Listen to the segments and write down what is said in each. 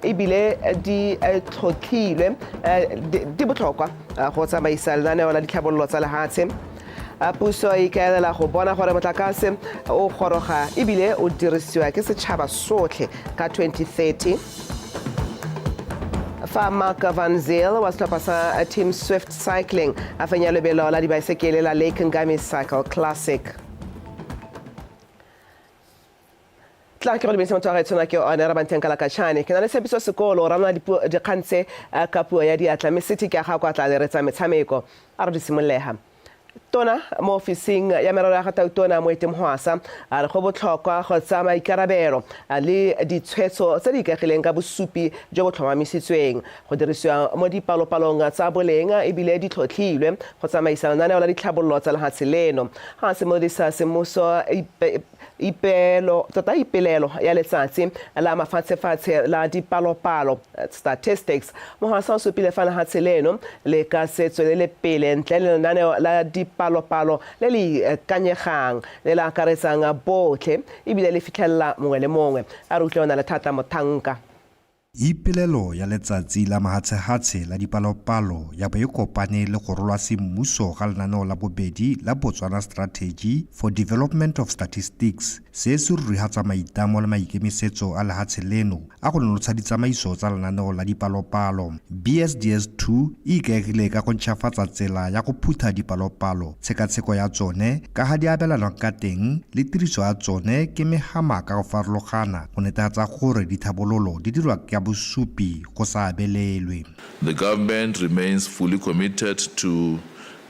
ebile di tlhotlhilwe di botlhokwa go tsamaisa lenaneo la ditlhabololo tsa lehatshe. Puso e ikaelela go bona gore motlakase o goroga ebile o dirisiwa ke setšhaba sotlhe ka 2030. Fa Mark Van Zyl wa setlhopha sa Team Swift Cycling a fenya lebelo la dibaesekele la Lake Ngami Cycle Classic. Tla ke go lebisa motho wa gaetsona ke one ra banteng ka la katšhane ke na le tshepiso sekolo ra mona dikgang tse ka puo ya diatla mme seti ke ga go tla le retsa metshameko a re di simollega. Tona mo ofising ya merero ya Gatautona Moeti Mhwasa a re go botlhokwa go tsaya maikarabelo le ditshwetso tse di ikagileng ka bosupi jo bo tlhomamisitsweng go dirisiwa mo dipalopalong tsa boleng ebile di tlhotlhilwe go tsamaisa lenaneo la ditlhabololo tsa lehatshe leno ga se modisa semmuso ipelelo ya letsatsi la mafatshefatshe la dipalopalo statistics Mhwasa o supile fa lehatshe leno le ka se tswelele pele ntle le lenaneo la dipalopalo le le kanyegang le la akaretsang botlhe ebile le fitlhelela mongwe le mongwe a re utlwe ona le thata mothanka. Ipelelo ya letsatsi la mahatshehatshe la dipalopalo ya bo e kopane le go rolwa semmuso ga lenaneo la bobedi la Botswana Strategy for Development of Statistics se se rurihatsa maitamo le maikemisetso a lehatshe leno a go nonotsha ditsamaiso tsa lenaneo la dipalopalo. BSDS2 e ikaegile ka go ntšhafatsa tsela ya go phutha dipalopalo, tshekatsheko ya tsone ka ga di abelanwang ka teng le tiriso ya tsone ke megama ka go farologana go netefatsa gore dithabololo di dirwa ka bosupi go sa abelelwe. The government remains fully committed to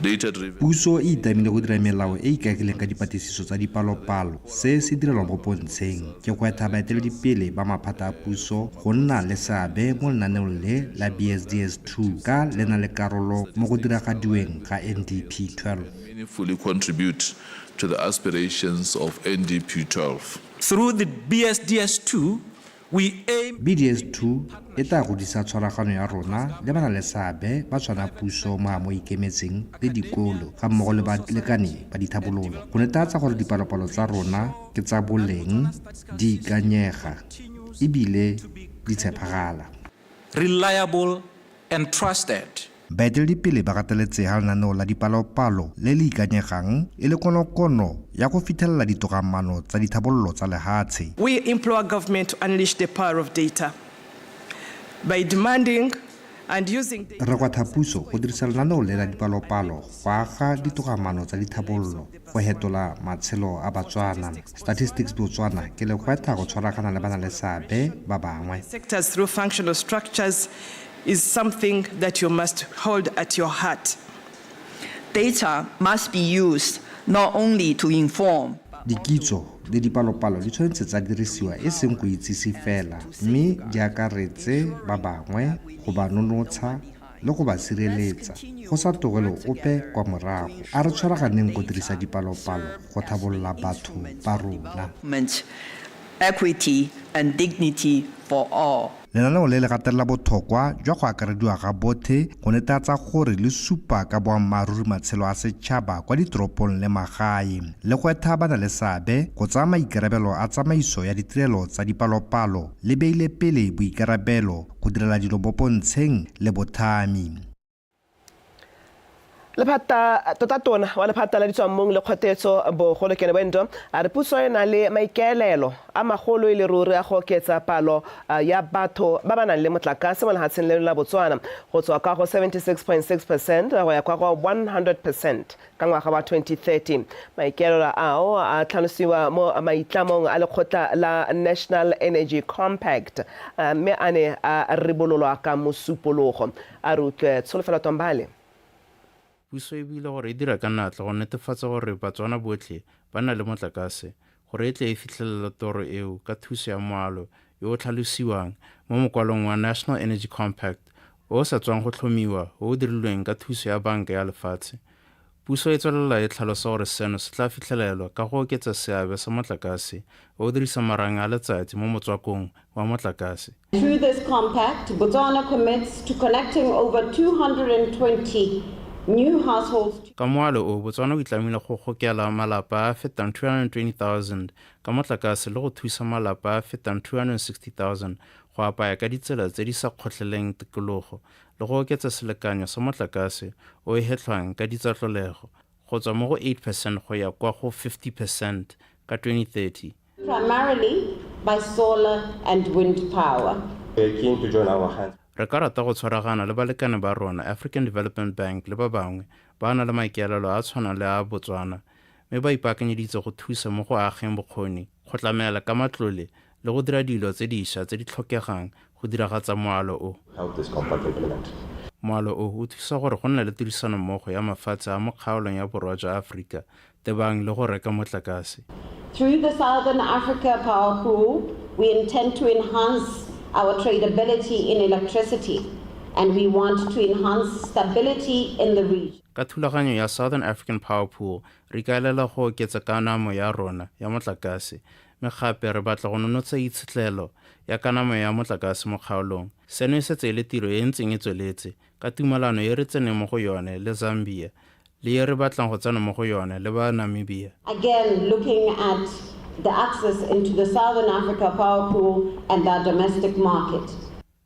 data-driven. Puso e itamile go dira melao e ikaegileng ka dipatlisiso tsa dipalopalo. Se se direlwang mo pontsheng ke go etha baeteledipele ba maphata a puso go nna le seabe mo lenaneong le la BSDS2 ka le na le karolo mo go diragadiweng ga NDP 12. Meaningfully contribute to the aspirations of NDP 12. Through the BSDS2, BDS2 e tla godisa tshwaragano ya rona le bana le seabe ba tshwana puso mo ikemetseng le dikolo ga mmogo le balekane ba dithabololo go netefatsa gore dipalopalo tsa rona ke tsa boleng, di ikanyega ebile di tshepagala. Reliable and trusted. Baeteledipele ba gateletsega lenaneo la dipalopalo le le ikanyegang e le konokono ya go fitlhelela ditogamano tsa dithabololo tsa lehatshe. We implore government to unleash the power of data by demanding and using data. Re kwatha puso go dirisa lenaneo le la dipalopalo go aga ditogamano tsa dithabololo go hetola matshelo a Batswana. Statistics Botswana ke le kwatha go tshwaragana le bana le seabe ba bangwe. Sectors through functional structures is something that you must hold at your heart. Data must be used not only to inform. Dikitso le dipalopalo di tshwanetse tsa dirisiwa e seng go itsise fela mme di akaretse ba bangwe go ba nonotsha le go ba sireletsa go sa togelo ope kwa morago. A re tshwaraganeng go dirisa dipalopalo go thabolola batho ba rona. Equity and dignity for all. Lenaneo le le gatelela botlhokwa jwa go akarediwa ga bothe go netefatsa gore le supa ka boammaaruri matshelo a setšhaba kwa ditoropong le magae le go etha bana le seabe go tsaya maikarabelo a tsamaiso ya ditirelo tsa dipalopalo le beile pele boikarabelo go direla dilo mo pontsheng le bothami. Lephata tota tona wa lephata la ditswammong le kgotetso bogolo kene bwendo a re puso e na le maikaelelo a magolo e le ruri a go oketsa palo ya batho ba ba nang le motlakase mo lehatsheng leno la Botswana go tswa ka go 76.6% go ya kwa go 100% ka ngwaga wa 2013. Maikaelelo ao a tlhalosiwa mo maitlamong a lekgotla la National Energy Compact mme a ne a ribololwa ka mosupologo a re utlwe Tsholofelo Tombale. Puso e bile gore e dira ka natla go netefatsa gore Batswana botlhe ba na le motlakase gore e tle e fitlhelela toro eo ka thuso ya moalo yo o tlhalosiwang mo mokwalong wa National Energy Compact o sa tswang go tlhomiwa o dirilweng ka thuso ya banka ya lefatshe. Puso e tswelela e tlhalosa gore seno se tla fitlhelelwa ka go oketsa seabe sa motlakase o dirisa marang a letsatsi mo motswakong wa motlakase. Through this compact, Botswana commits to connecting over 220 new households. Ka moalo o Botswana o itlamile go gokela malapa a fetang 220,000 ka motlakase le go thusa malapa a fetang 260,000 go apaya ka ditsela tse di sa kgotleleng tikologo le go oketsa selekanyo sa motlakase o e hetlhwang ka ditsatlolego go tswa mo go 8% go ya kwa go 50% ka 2030. Primarily by solar and wind power. We are keen to join our hands. Re ka rata go tshwaragana le balekane ba rona African Development Bank le ba bangwe ba na le maikaelelo a tshwana le a Botswana mme ba ipaakanyeditse go thusa mo go ageng bokgoni go tlamela ka matlole le go dira dilo tse dišwa tse di tlhokegang go diragatsa moalo o. Help this compact implement. Moalo o thusa gore go nna le tirisano mmogo ya mafatshe a mo kgaolong ya borwa jwa Afrika tebang le go reka motlakase. Through the Southern Africa Power Pool, we intend to enhance our tradability in electricity, and we want to enhance stability in the region. Ka thulaganyo ya Southern African Power Pool, re kaelela go oketsa kanamo ya rona ya motlakase, mme gape re batla go nonotsa itshetlelo ya kanamo ya motlakase mo kgaolong. Seno e setse le tiro e ntseng e tsweletse ka tumalano e re tseneng mo go yone le Zambia le e re batlang go tsena mo go yone le ba Namibia. Again, looking at the access into the Southern Africa Power Pool and the domestic market.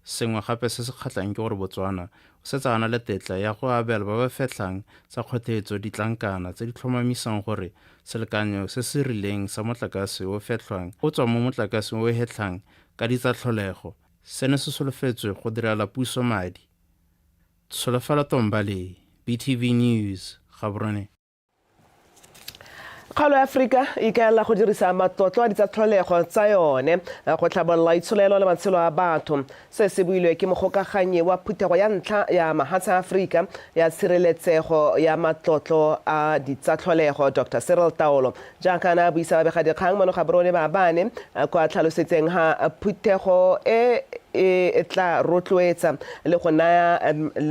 Sengwe gape se se kgatlang ke gore Botswana o setse a na le tetla ya go abela ba ba fetlang tsa kgweetso ditlankana tse di tlhomamisang gore selekanyo se se rileng sa motlakase o fetlhwang o tswa mo motlakase o hetlang ka ditsatlholego. Seno se solofetswe go direla puso madi. Solofela Tombale, BTV News, Gaborone. Kgaolo ya Afrika e kaela go dirisa matlotlo a ditsatlholego tsa yone go tlhabolola itsholelo le matshelo a batho. Se se builwe ke mogokaganyi wa phuthego ya ntlha ya mahatshe a Afrika ya tshireletsego ya matlotlo a ditsatlholego Dr. Cyril Taolo jaaka na buisa babegadikgang mono Gaborone ba bane kwa tlhalosetseng ha phuthego e tla rotloetsa le go naya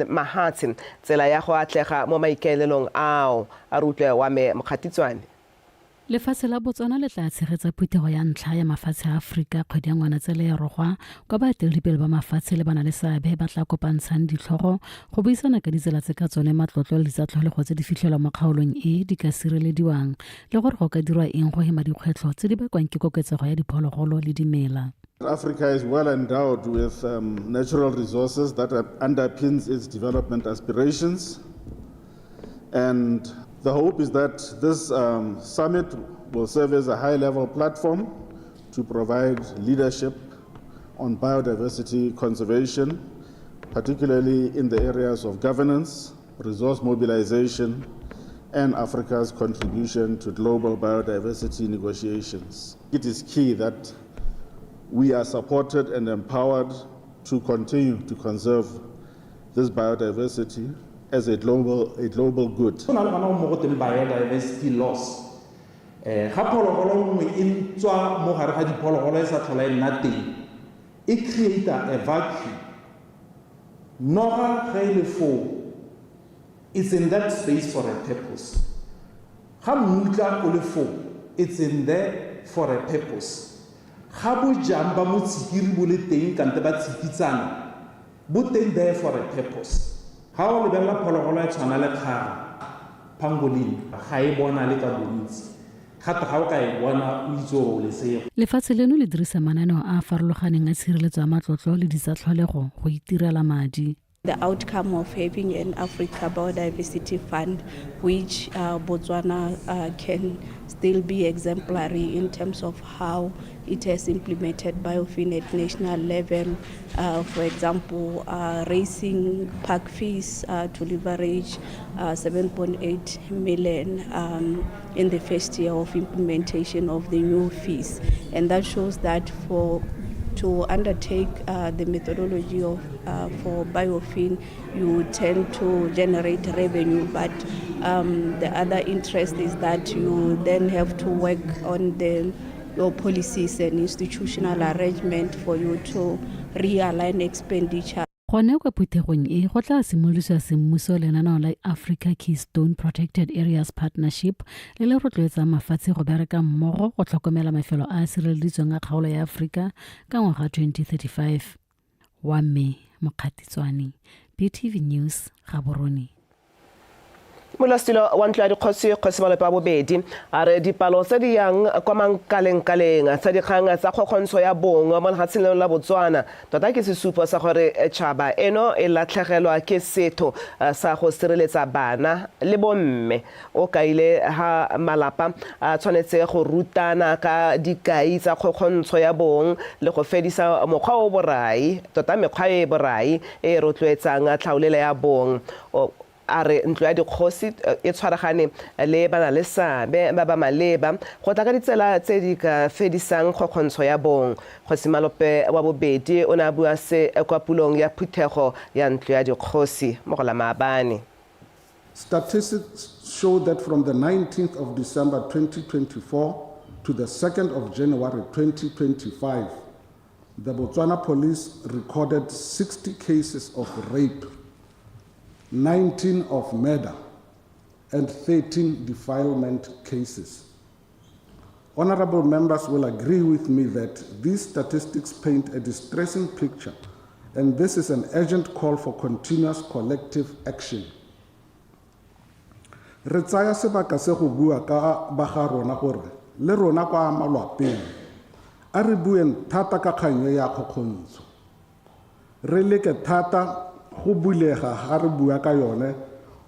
mahatshe tsela ya go atlega mo maikaelelong ao a rutlwe wa me Mokgatitswane. Lefatshe la Botswana le tla tshegetsa phuthego ya ntlha ya mafatshe a Afrika kgwedi ya Ngwanatsele ya rogwa kwa baeteledipele ba mafatshe le bana le seabe ba tla kopantshang ditlhogo go buisana ka ditsela tse ka tsone matlotlo le ditsatlholego tse di fitlhelwa mo kgaolong e di ka sirelediwang le gore go ka dirwa eng go hema dikgwetlho tse di bakwang ke koketsego ya diphologolo le dimela. Africa is well endowed with natural resources that underpins its development aspirations, and the hope is that this summit will serve as a high-level platform to provide leadership on biodiversity conservation, particularly in the areas of governance, resource mobilization, and Africa's contribution to global biodiversity negotiations. It is key that we are supported and empowered to continue to conserve this biodiversity as a global good. Biodiversity loss. Ga phologolo nngwe e ntswa mo gare ga diphologolo e sa tlhola e nna teng e creator a vacuum. Noga ga ile foo, it's in that space for a purpose. Ga mmutla o le foo, it's in there for a purpose. Ga bojang ba motsikiri bo le teng kante ba tshikitsana bo teng there for a purpose. Ga o lebella phologolo e tshwana le kgaga pangolin ga e bona le ka bontsi gape ga o ka e bona o itse o lesego. Lefatshe leno le dirisa mananeo a farologaneng a tshireletso ya matlotlo le ditsatlholego go itirela madi. The outcome of having an Africa Biodiversity Fund, which Botswana can still be exemplary in terms of how it has implemented biofin at national level. For example, raising park fees to leverage 7.8 million in the first year of implementation of the new fees. And that shows that to undertake the methodology of for biofin, you tend to generate revenue, but the other interest is that you then have to work on your policies and institutional arrangement for you to realign expenditure. Gone kwa phuthegong e go tla simolosiwa semmuso lenaneo la Africa Keystone Protected Areas Partnership le le rotloetsa mafatshe go bereka mmogo go tlhokomela mafelo a a sireleditsweng a kgaolo ya Afrika ka ngwaga 2035. Wa me Mokgatitswane, BTV News, Gaborone. Molastilo wa ntlo ya dikgosi Malope wa bobedi a re dipalo tse di yang kwa mankaleng-kaleng tsa dikgang tsa kgokgontsho ya bong mo lefatsheng la Botswana tota ke sesupo sa gore tšhaba eno e latlhegelwa ke setho sa go sireletsa bana le bomme o kaile ha malapa a tshwanetse go rutana ka dikai tsa kgokgontsho ya bong le go fedisa mokgwa o borai tota mekgwa e borai e rotloetsang tlhaolele ya bong a re ntlo ya dikgosi e tshwaragane le bana le seabe ba ba maleba go tla ka ditsela tse di ka fedisang kgokgontsho ya bong Kgosi Malope wa bobedi o ne a bua se kwa pulong ya phuthego ya ntlo ya dikgosi mo go la Maabane. Statistics show that from the 19th of December 2024 to the 2nd of January 2025, the Botswana police recorded 60 cases of rape, 19 of murder, and 13 defilement cases. Honorable members will agree with me that these statistics paint a distressing picture, and this is an urgent call for continuous collective action. Re tsaya sebaka se go bua ka ba ga rona gore le rona kwa malwapeng a re bueng thata ka kganye ya kgokgontsho. Re leke thata go bulega ga re bua ka yone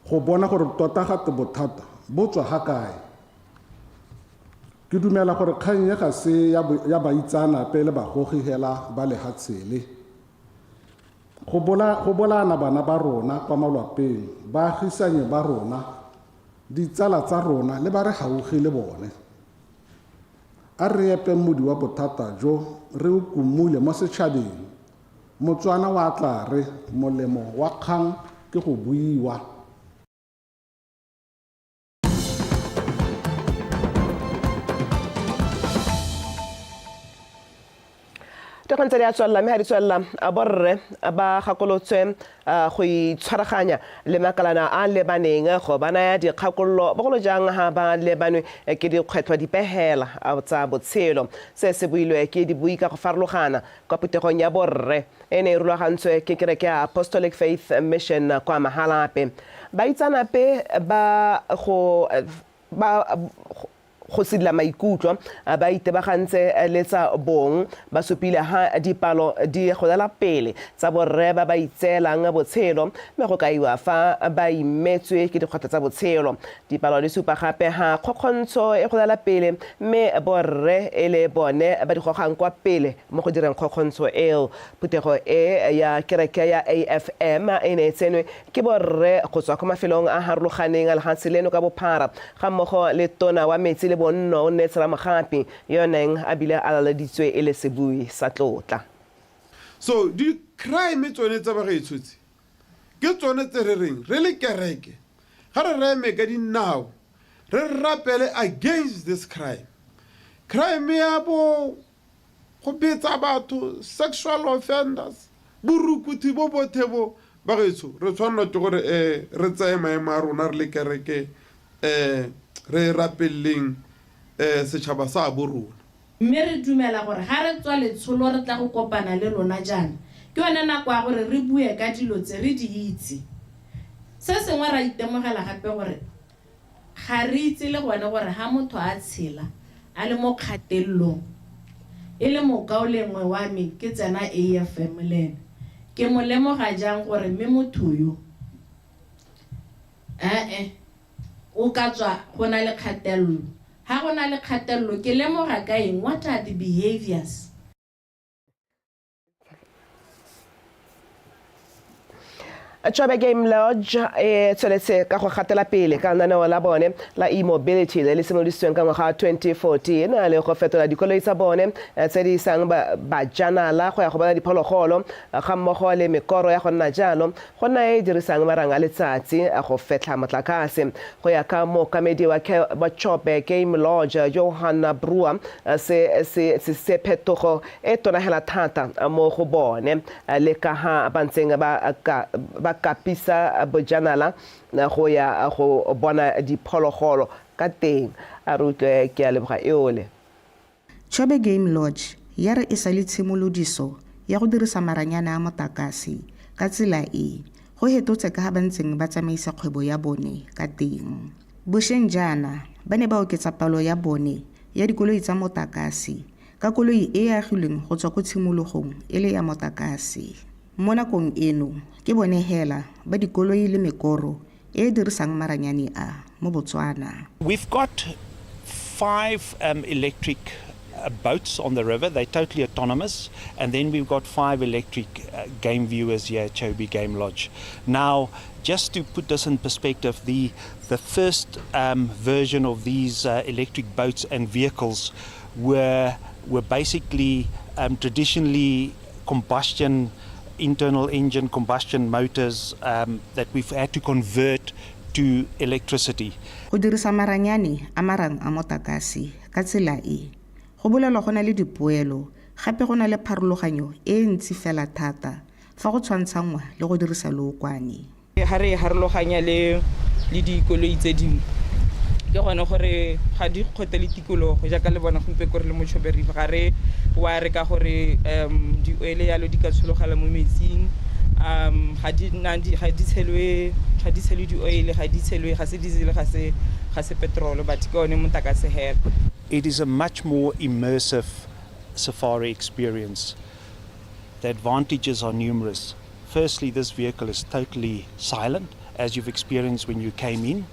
go bona gore tota gate bothata bo tswa ga kae. Ke dumela gore kganye ga se ya baitsana pele ba gogigela ba lehatshele. Go bolana bana ba rona kwa malwapeng baagisanye ba rona ditsala tsa rona le ba re gaugi le bone. A re epe modi wa bothata jo re o kumule mo setšhabeng. Motswana wa tla re molemo wa kgang ke go buiwa. Dikgang tse di a tswelela mme ga di tswelela borre ba gakolotswe go itshwaraganya le makalana a lebaneng go ba naya dikgakololo bogolo jang ga ba lebanwe ke dikgwetlho dipegela tsa botshelo se se builwe ke dibui ka go farologana kwa phuthegong ya borre e ne e rulagantswe ke kereke ya Apostolic Faith Mission kwa Mahalape baitsanape ba go sidila maikutlo ba itebagantse le tsa bong ba supile ha dipalo di godela pele tsa borre ba itseelang botshelo mme go kaiwa fa ba imetswe ke dikgwetlho tsa botshelo dipalo di supa gape ha kgokgontsho e godela pele mme borre e le bone ba di gogang kwa pele mo go direng kgokgontsho eo phuthego e ya kereke ya AFM e ne tsenwe ke borre go tswa kwa mafelong a harologaneng a lefatshe leno ka bophara ga mmogo le tona wa metsi le bonno o ne tsela magapi yoneng a bile a laleditswe e le sebui sa tlotla. So di crime tsone tsa ba gaitshotse ke tsone tse re reng re le kereke ga re reme ka dinao re rapele against this crime ya bo go betsa batho sexual offenders borukuthi bo bothe bo ba gaitsho re tshwanela ke gore re tsaye maemo a rona re le kereke re rapeleng setšhaba sa bo rona mme re dumela gore ga re tswa letsholo re tla go kopana le lona jaana ke yone nako ya gore re bue ka dilo tse re di itse se sengwe ra itemogela gape gore ga re itse le gone gore ga motho a tshela a le mo kgatelelong e le mokaolengwe wa me ke tsena AFM lena ke mo lemoga jang gore mme motho yo o ka tswa go na le kgatelelo ha go na le kgatelelo ke lemoga ka eng what are the behaviors Tšhwabe Game Lodge e tsweletse ka go gatela pele ka lenaneo la bone la e-mobility le simoloditsweng ka ngwaga 2014 le go fetola dikoloi tsa bone tse di isang bajanala go ya go bona diphologolo ga mmogo le mekoro ya go nna jalo go nna e dirisang marang a letsatsi go fetla motlakase go ya ka mookamedi wa Tšhwabe Game Lodge Johanna Brewer se phetogo e tonagela thata mo go bone le ka ha ba ntseng ba kapisa bojanala go ya go bona diphologolo ka teng a rutlwe ke a leboga eole. Tšhwabe Game Lodge ya re e sa le tshimolodiso ya go dirisa maranyana a motakase ka tsela e go hetotse ka ga ba ntseng ba tsamaisa kgwebo ya bone ka teng. Bošeng jaana ba ne ba oketsa palo ya bone ya dikoloi tsa motakase ka koloi e agilweng go tswa ko tshimologong e le ya motakase. Mo nakong eno ke bone hela ba dikoloi le mekoro e dirisang maranyane a mo Botswana. We've got 5 electric boats on the river. They're totally autonomous. And then we've got 5 electric game viewers here at Chobe Game Lodge. Now, just to put this in perspective, the first version of these electric boats and vehicles were basically traditionally internal engine combustion motors that we've had to convert to electricity. Go dirisa maranyane a marang a motakase ka tsela e go bolelwa go na le dipoelo gape go na le pharologanyo e ntsi fela thata fa go tshwantshangwa le go dirisa lookwane. Ha re harologanya le dikoloi tse dingwe ke gone gore ga di kgotele tikologo jaaka le bona go mpe gore le Motshobe River ga re wa re ka gore di oile yalo di ka tshologala mo metsing ga di tshelwe di oil ga di tshelwe ga se diesel ga se petrol but ke one motakase hela. It is a much more immersive safari experience. The advantages are numerous. Firstly, this vehicle is totally silent, as you've experienced when you came in.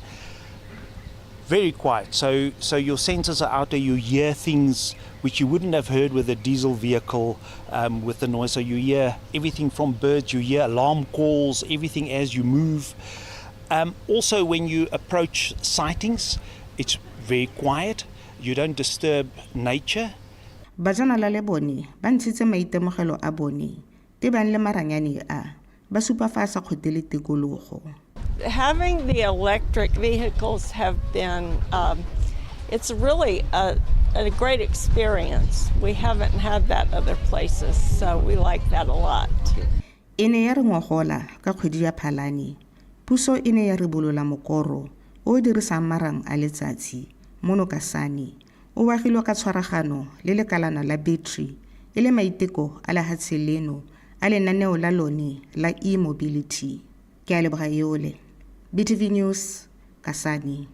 Very quiet, so your senses are out there, you hear things which you wouldn't have heard with a diesel vehicle with the noise. So you hear everything from birds, you hear alarm calls, everything as you move. Also when you approach sightings, it's very quiet, you don't disturb nature. Bajanala le bone ba ntshitse maitemogelo a bone te bang le maranyane a ba supa fa sa khotele tikologo. Having the electric vehicles have been, it's really a great experience. We haven't had that other places, so we like that a lot. Ene ya re ngogola ka kgwedi ya Phalane, puso ene ya re bolola mokoro o dirisang marang a letsatsi mono kasane o wagilwe ka tshwaragano le lekalana la battery e le maiteko a lehatshe leno a lenaneo la lone la e-mobility. Ke a leboga yole. BTV News, Kasani.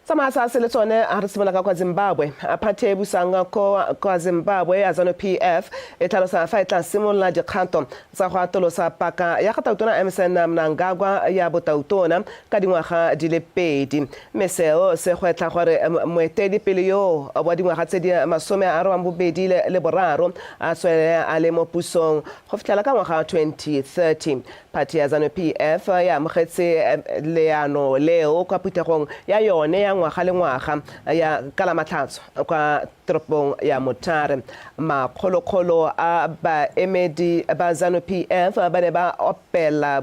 Samasa se le tsone a re simolola ka kwa Zimbabwe a phathe e busang kwa Zimbabwe ya ZANU-PF e tlhalosa fa e tla simolola dikgato tsa go atolosa paka ya gatautona Emmerson Mnangagwa ya botautona ka dingwaga di le 2 mme seo se gwetlha gore moeteledipele yo wa dingwaga tse di 23 a tswele a le mo pusong go fitlhela ka ngwaga 2030. Phathe ya ZANU-PF ya amogetse leano leo kwa phuthegong ya yone ya ngwaga le ngwaga ya kalamatlhatso kwa toropong ya Motare. Makgolokgolo a baemedi ba ZANU-PF ba ne ba opela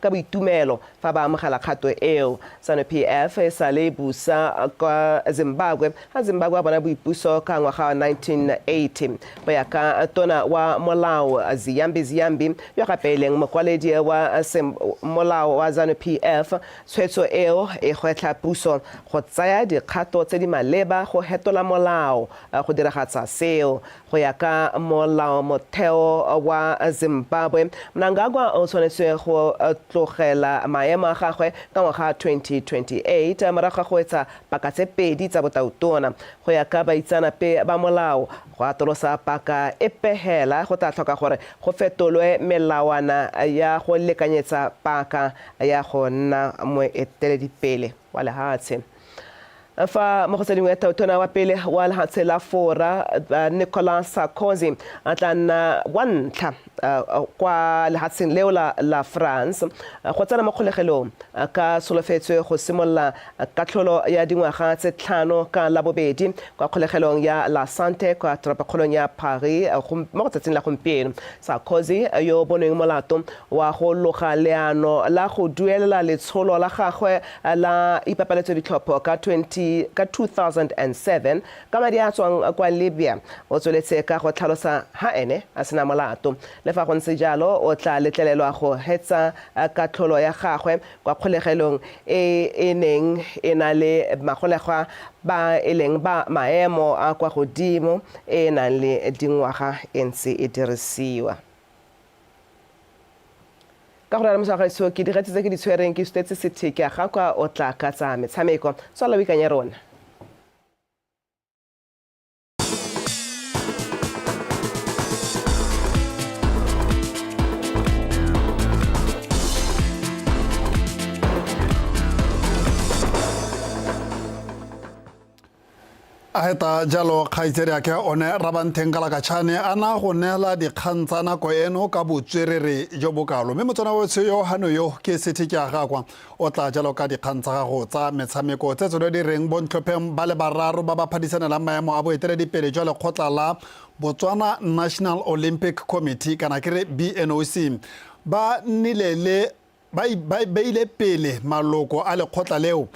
ka boitumelo fa ba amogela kgato eo. ZANU-PF e sa le busa kwa Zimbabwe ha Zimbabwe a bona boipuso ka ngwaga wa 1980 go ya ka tona wa molao Ziyambi yo gape leng mokwaledi wa molao wa ZANU-PF. Tshwetso eo e gwetlha puso go tsaya dikgato tse di maleba go hetola molao go diragatsa seo. Go ya ka molao motheo wa Zimbabwe, Mnangagwa o tshwanetse go tlogela maemo a gagwe ka ngwaga 2028 morago go etsa paka tse 2 tsa botautona. Go ya ka baitsanape ba molao go atolosa paka e pehela go tla tlhoka gore go fetolwe melawana ya go lekanyetsa paka ya go nna moeteledipele wa lehatshe. Fa mogosedi wa tautona wa pele wa lehatshe la fora Nicolas Sarkozy a tla nna wa ntlha kwa lehatsheng leo la France go tsena mo kgolegelong ka solofetswe go simolola katlholo ya dingwaga tse 5 ka la bobedi kwa kgolegelong ya La Santé kwa toropokgolong ya Paris mo go tsatsing la gompieno. Sarkozy yo boneng molato wa go loga leano la go duelela letsholo la gagwe la ipapaletso ditlhopho ka 20 ka 2007 ka madi a tswang kwa Libya o tsweletse ka go tlhalosa ha ene a sena molato le fa go ntse jalo o tla letlelelwa go hetsa katlholo ya gagwe kwa kgolegelong e neng e na le magolegwa ba eleng ba maemo a kwa godimo e nang le dingwaga e ntse e dirisiwa ka go rala mosagaetso ke digetse tse ke di tshwereng ke stetse setheke ga kwa o tla ka tsa metshameko tswala wikanya rona a heta jalo kgaitsedi ke one Rabantheng Kalakachane ana go neela dikgang tsa nako eno ka botswerere jo bokalo mme motsana wetso yo hano yo ke setheke a gagwa o tla jalo ka dikgang tsa gago tsa metshameko tse tsone di reng bontlhopheng ba le bararo ba ba phadisanela maemo a boeteledipele jwa lekgotla la Botswana National Olympic Committee kana kere BNOC ba nilele ba ile pele maloko a lekgotla leo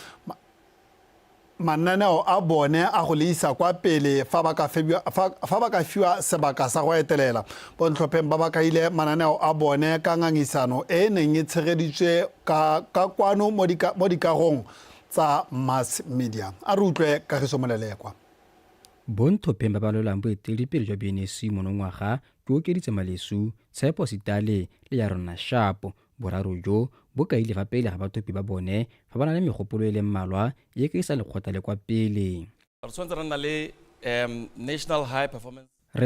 mananeo a bone a go leisa kwa pele fa ba ka fiwa sebaka sa go etelela bontlhopheng ba ba ka ile mananeo a bone ka ngangisano e neng e tshegeditswe ka kwano mo dikagong tsa mass media a re utlwe Kagiso Molelekwa bontlhopheng ba ba lwelang boeteledipele jwa BNC monongwaga ke okeditse Malesu Tshepo Sitale le ya rona Shapo boraro jo bo ka ile fa pele ga bathopi ba bone fa ba na le megopolo e le mmalwa e ke isa lekgotla le kwa pele re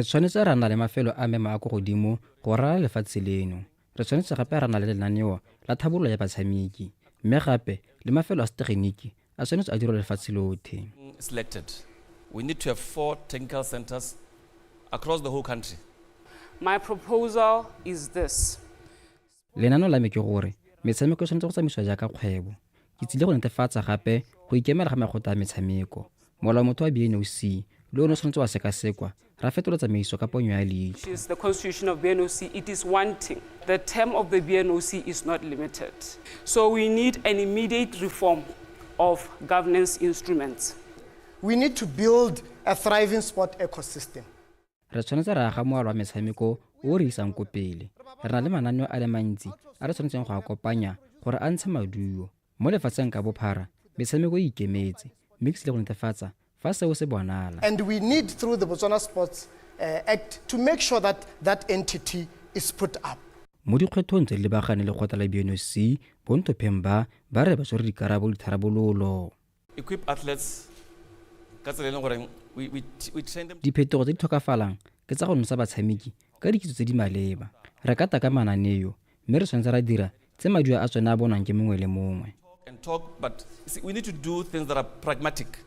tshwanetse ra nna le mafelo a mema a go godimo go rala lefatshe leno re tshwanetse gape ra nna le lenaneo la thabololo ya batshameki mme gape le mafelo a setegeniki a tshwanetse a dirwa lefatshe lotlhe we need to have 4 technical centers across the whole country. My proposal is this. Lenaneo la me ke gore metshameko e tshwanetse go tsamaisiwa jaaka kgwebo ke tsile go netefatsa gape go ikemela ga megota a metshameko molao motho wa BNOC le ono tshwanetse wa sekasekwa ra fetola tsamaiso ka ponyo ya leitlho. The constitution of BNOC, it is one thing. The term of the BNOC is not limited. So we need an immediate reform of governance instruments. We need to build a thriving sport ecosystem. Re tshwanetse ra aga moalo wa metshameko o re isang ko pele re na le mananeo a le mantsi a re tshwanetseng go a kopanya gore a ntshe maduo mo lefatsheng ka bophara metshameko e ikemetse mme ke tsile go netefatsa fa seo se bonala. And we need through the Botswana Sports Act to make sure that that entity is put up. Mo dikgwethong tse le bagane le kgotla la BNOC bontlhopheng ba re ba tshwere dikarabo le tharabololo. Equip athletes we train them. Diphetogo tse di tlhokafalang ke tsa go nosa batshameki ka dikitso tse di maleba re ka taka mananeo mme re tshwanetse ra dira tse maduo a tsone a bonwang ke mongwe le mongwe. And talk, but see, we need to do things that are pragmatic.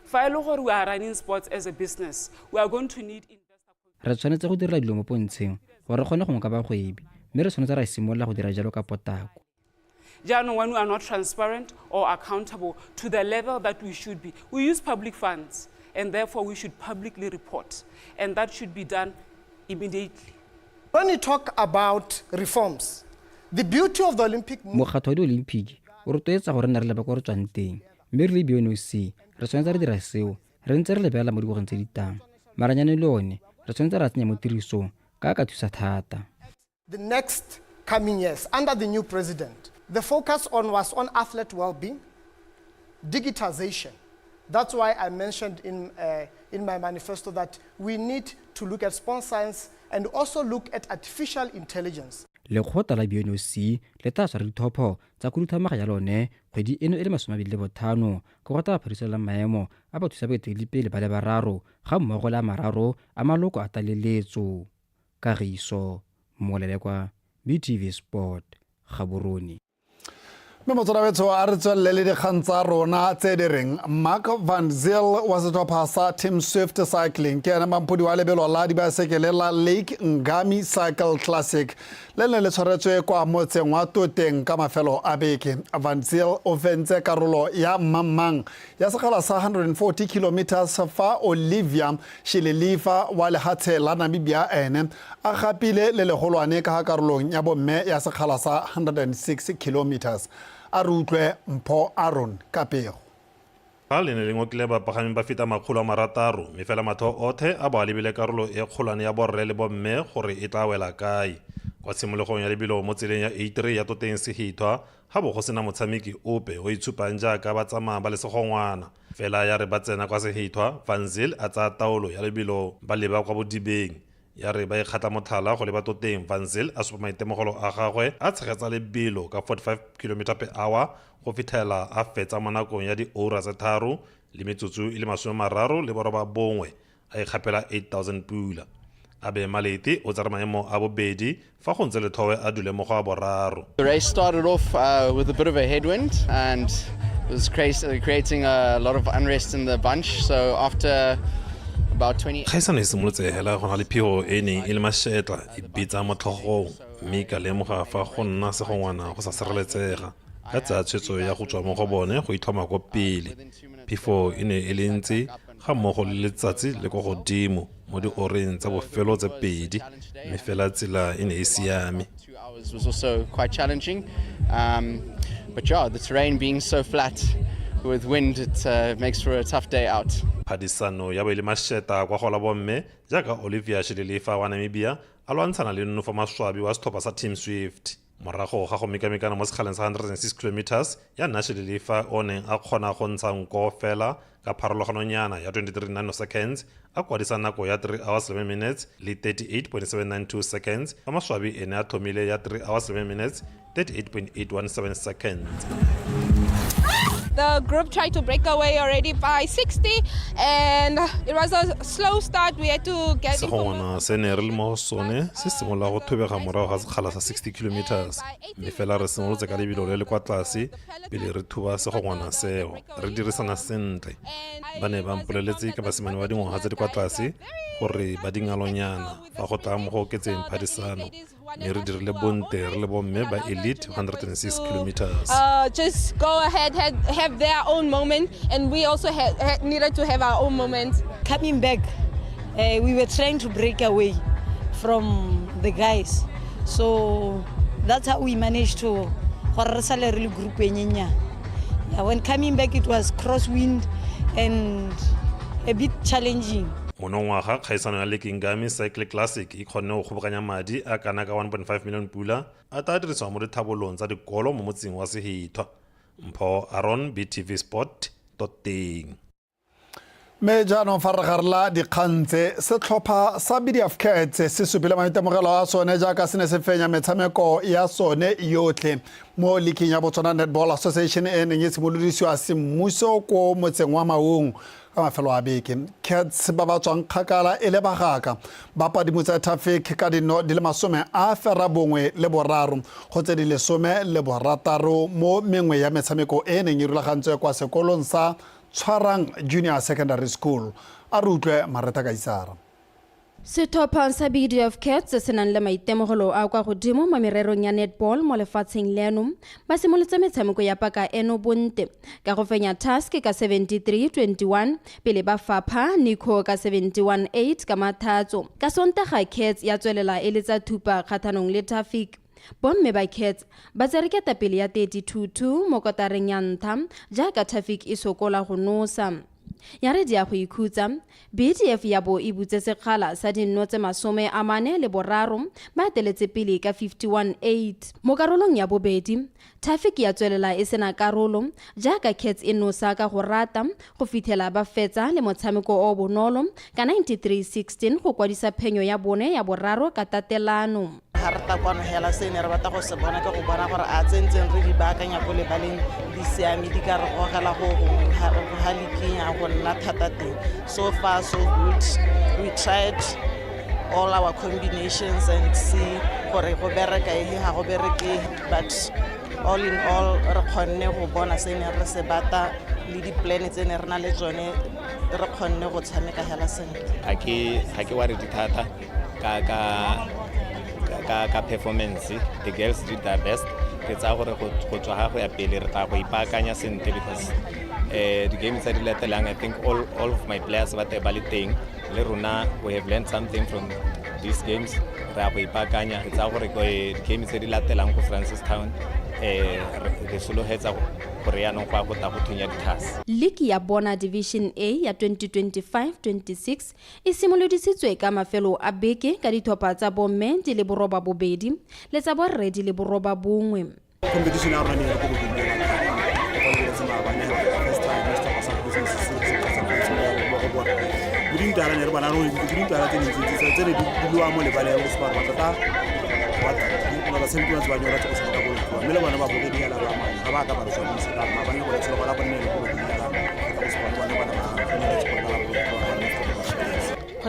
Fa ile gore we are running sports as a business, we are going to need re tshwanetse go dira dilo mo pontsheng gore re kgone go nka bagwebi mme re tshwanetse ra simolola go dira jalo ka potako. When we are not transparent or accountable to the level that we should be, we use public funds and therefore we should publicly report, and that should be done immediately. When you talk about reforms, the beauty of the Olympic mokgatlo wa di-Olympic o re toetsa gore nna re leba ko re tswang teng mme re le BNOC re tshwanetse re dira seo re ntse re lebelela mo dikgweng tse di tang maranyane le one re tshwanetse ra tsenya mo tirisong ka thusa thata. The next coming years under the new president, the focus was on athlete well-being, digitization. That's why I mentioned in my manifesto that we need to look at sports science and also look at artificial intelligence. Lekgotla la BNOC le tla tshwara dithopho tsa khuduthamaga ya lone kgwedi eno e le 25 ka go tla phadiselang maemo a bathusa boeteledipele ba le bararo ga mmogo le a mararo a maloko a tlaleletso. Kagiso Molelekwa, BTV Sport, Gaborone. Me motsana wetso a re tswelle le dikgang tsa rona tse di reng Mark van Zyl wa setlhopha sa Team Swift Cycling ke ena mampodi wa lebelo la dibaesekele la Lake Ngami Cycle Classic le ne le tshwaretswe kwa motseng wa Toteng ka mafelo a beke. Van Zyl o fentse karolo ya mmang ya sekgala sa 140 kilometers fa Olivia Shililifa wa lehatshe la Namibia ene a gapile le legolwane ka karolong ya bomme ya sekgala sa 106 kilometers. A re utlwe Mpho Aaron Kapego. Ga le ne le ngokile bapagami ba feta 600 mme fela matho othe a bo a lebile karolo e kgolwane ya borre le bomme gore e tla wela kae. Kwa tshimologong ya lebelo mo tseleng ya A3 ya Toteng Sehithwa ga bo go sena motshameki ope o itshupang jaaka ba tsamaya ba le segongwana. Fela ya re ba tsena kwa Sehithwa, Van Zyl a tsaya taolo ya lebelo ba leba kwa bodibeng. Ya re ba ikgatla mothala go leba Toteng, Van Zyl a supa maitemogelo a gagwe a tshegetsa lebelo ka 45 km/h go fitlhela a fetsa mo nakong ya diura tse 3 le metsotso e le 39 a ikgapela 8000 pula. Abe Maleti o tsara maemo a bobedi fa go ntse le thowe a dule mo go a boraro. The race started off with a bit of a headwind and it was creating a lot of unrest in the bunch. So after about 20 Khaisano e simolotse hela go na le phigo e neng e le mashetla e bitsa mo tlhogong mme ka lemoga fa go nna segongwana go sa sireletsega ka tsa tshwetso ya go tswa mo go bone go itlhoma go pele. Phifo e ne e le ntse ga mmogo le letsatsi le go godimo mo di oreng tsa bofelo tse pedi mme fela tsela e ne e siame. 2 hours was also quite challenging, but yeah, the terrain being so flat with wind, it makes for a tough day out. Phadisano ya le masheta kwa go la bomme jaaka Olivia Shililifa wa Namibia a lwantshana le nonofo maswabi wa sethopa sa Team Swift. Morago ga go mekamekana mo sekgaleng sa 106 km ya Shililifa o neng a kgona go ntsha nko fela ka pharologanonyana ya 23 nanoseconds a kwadisa nako ya 3 hours 11 minutes le 38.792 seconds fa maswabi ene a thomile ya 3 hours 11 minutes 38.817 seconds. The group tried to break away already by 60 and it was a slow start. We had to get segongwana se ne re le mo sone se simolola go thobega morago ga sekgala sa 60 kilometers mme fela re simolotse ka lebelo le le kwa tlase pele re thuba segongwana seo re dirisana sentle. Ba ne ba mpoleletse ka basimane wa dingwaga tse di kwa tlase gore ba dingalonyana fa go tla mo go oketseng phadisano mme re dirile bonte re le bomme ba elite 106 kilometers. Just go ahead, have their own moment, and we also needed to have our own moment. Coming back, we were trying to break away from the guys, so that's how we managed to group. When coming back, it was crosswind and a bit challenging. Monongwaga kgaisano ya Ngami Cycle Classic e kgonne go kgobokanya madi a kana ka 1.5 million pula a tla dirisiwa mo dithabolong tsa dikolo mo motseng wa Sehithwa. Mpho Aaron, BTV Sport, Toteng. Me jaanong fa re garela dikgantse setlhopha sa BDF Cats se supile maitemogelo a sone jaaka se ne se fenya metshameko ya sone yotlhe mo leaking ya Botswana Netball Association e neng e simolodisiwa semmuso ko motseng wa Maung ka mafelo a beke. Cats ba ba tswang kgakala e le bagaka ba padimotsa traffic ka dino di le 13 go tse di le 16 mo mengwe ya metshameko e neng e rulagantswe kwa sekolong sa Tshwarang Junior Secondary School. A re utlwe Mareta Kaisara. Sethopha sa BDF Cats se nang le maitemogelo a kwa godimo mo mererong ya netball mo lefatsheng leno ba simolotse metshameko ya paka eno bonte ka go fenya task ka 73-21 pele ba fapha NAKO ka 71-8 ka mathatso ka Sontaga Cats ya tswelela e le tsa thupa kgathanong le traffic. Bomme ba Cats ba tsereketa pele ya 32-2 mo kotareng ya ntlha jaaka traffic e sokola go nosa. Ya re dia go ikhutsa BDF ya bo e butse sekgala sa dinno tse 43 ba teletse pele ka 51-8 mo karolong ya bobedi. Traffic ya tswelela e sena karolo jaaka Cats e nosa ka go rata go fitlhela ba fetsa le motshameko o bonolo ka 93-16 go kwadisa phenyo ya bone ya boraro ka tatelano. Harta kwana hela se ne re batla go se bona ke go bona gore a tsentseng re di baakanya go lebaleng di siame di ka re gogela go ha likinya go nna thata teng. So far so good. We tried all our combinations and see gore go bereka e ha go bereke, but all in all re kgonne go bona se ne re se bata le di plan tse ne re na le tsone re kgonne go tshameka hela sentle. Ha ke wa re di thata ka performance. The girls did their best. Ke tsa gore go tswa go ya pele re tla go ipaakanya sentle because the games that latelang, I think all of my players ba le teng le rona we have learned something from these games. Re a go ipaakanya ke tsa gore go games di latelang go Francistown re solohetsa gore yaanong go a go ta go thunya dithase. League ya bona Division A ya 2025-26 e simolodisitswe ka mafelo a beke ka dithopa tsa bomme di le boroba bobedi le tsa borre di le boroba bongwe. Competition ya rona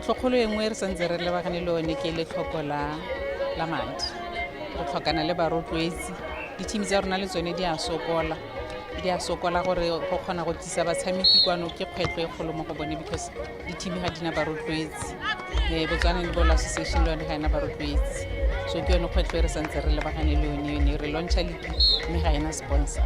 go kgotlo e nngwe re santse re lebagane le one ke letlhoko la madi re tlhokana le barotloetsi di-team tsa rona le tsone di a sokola gore go kgona go tlisa batshameki kwano ke kgwetlho e kgolo mo go bone because di-team ga di na barotloetsi Botswana Netball Association le yone ga ena barotloetsi so ke yone kgwetlho e re santse re lebagane le yone re launcha league mme ga ena sponsor.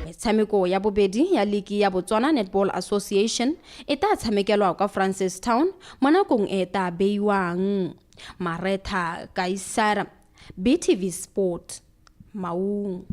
Metshameko ya bobedi ya League ya Botswana Netball Association e tla tshamekelwa kwa Francistown mo nakong e tla beiwang. Maretha Kaisara, BTV Sport, Maung.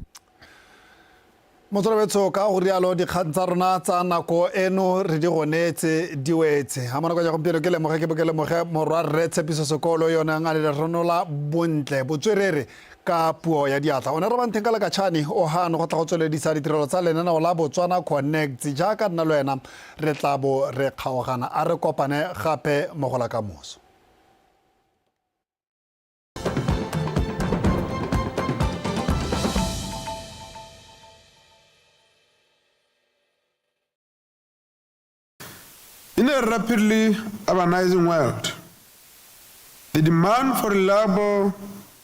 Motswabetso ka go rialo dikgang tsa rona tsa nako eno re di gonetse di wetse ha mona ka gompieno ke lemoge ke lemoge morwa re tshepiso sekolo yona nga le ronola bontle botswerere ka puo ya diatla ona re banteng ka la katšhane o hano go tla go tsweledisa ditirelo tsa lenaneo la Botswana Connect jaaka nna le wena re tla bo re kgaogana a re kopane gape mo go la kamoso. In a rapidly urbanizing world, the demand for reliable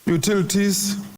utilities